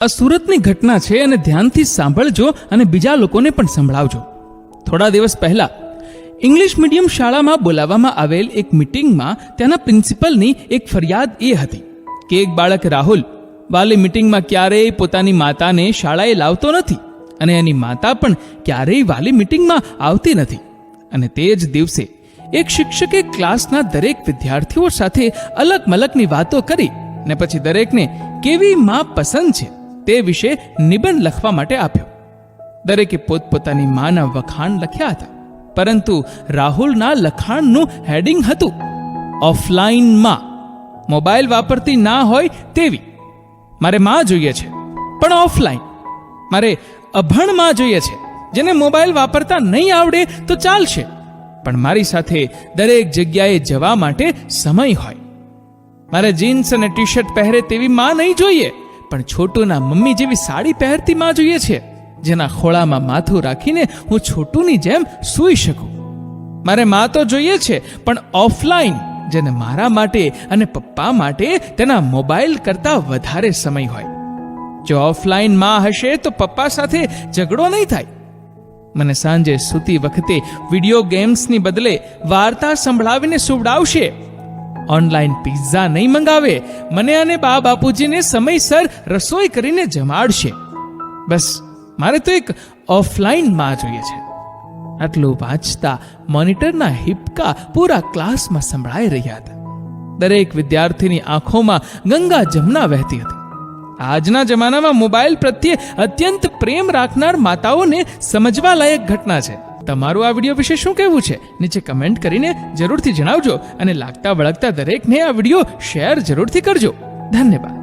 આ સુરતની ઘટના છે અને ધ્યાનથી સાંભળજો અને બીજા લોકોને પણ સંભળાવજો. થોડા દિવસ પહેલા ઇંગ્લિશ મીડિયમ શાળામાં બોલાવવામાં આવેલ એક મીટિંગમાં ત્યાંના પ્રિન્સિપલની એક ફરિયાદ એ હતી કે એક બાળક રાહુલ વાલી મીટિંગમાં ક્યારેય પોતાની માતાને શાળાએ લાવતો નથી અને એની માતા પણ ક્યારેય વાલી મીટિંગમાં આવતી નથી. અને તે જ દિવસે એક શિક્ષકે ક્લાસના દરેક વિદ્યાર્થીઓ સાથે અલગ મલકની વાતો કરી ને પછી દરેકને કેવી માં પસંદ છે તે વિશે નિબંધ લખવા માટે આપ્યો. દરેકે પોતપોતાની માના વખાણ લખ્યા હતા, પરંતુ રાહુલના લખાણનું હેડિંગ હતું ઓફલાઈન માં, મોબાઈલ વાપરતી ના હોય તેવી. મારે માં જોઈએ છે પણ ઓફલાઈન. મારે અભણ માં જોઈએ છે જેને મોબાઈલ વાપરતા નહીં આવડે તો ચાલશે, પણ મારી સાથે દરેક જગ્યાએ જવા માટે સમય હોય. મારે જીન્સ અને ટી શર્ટ પહેરે તેવી માં નહીં જોઈએ, પણ છોટુના મમ્મી જેવી સાડી પહેરતી માં જોઈએ છે, જેના ખોળામાં માથું રાખીને હું છોટુની જેમ સૂઈ શકું. મારે માં તો જોઈએ છે પણ ઓફલાઈન, જેને મારા માટે અને પપ્પા માટે તેના મોબાઈલ કરતાં વધારે સમય હોય. જો ઓફલાઈન માં હશે તો પપ્પા સાથે ઝઘડો નહીં થાય. મને સાંજે સૂતી વખતે વિડીયો ગેમ્સની બદલે વાર્તા સંભળાવીને સુવડાવશે. ઓનલાઈન પિઝા નહીં મંગાવે, મને અને બા બાપુજીને સમયસર રસોઈ કરીને જમાડશે. બસ મારે તો એક ઓફલાઈન માં જોઈએ છે. આટલું વાંચતા મોનિટરના હિપકા પૂરા ક્લાસમાં સંભળાઈ રહ્યા હતા. દરેક વિદ્યાર્થીની આંખોમાં ગંગા જમના વહેતી હતી. આજના જમાનામાં મોબાઈલ પ્રત્યે અત્યંત પ્રેમ રાખનાર માતાઓને સમજવા લાયક ઘટના છે. તમારું આ વિડીયો વિશે શું કહેવું છે નીચે કમેન્ટ કરીને જરૂરથી જણાવજો અને લાગતા વળગતા દરેકને આ વિડીયો શેર જરૂરથી કરજો. ધન્યવાદ.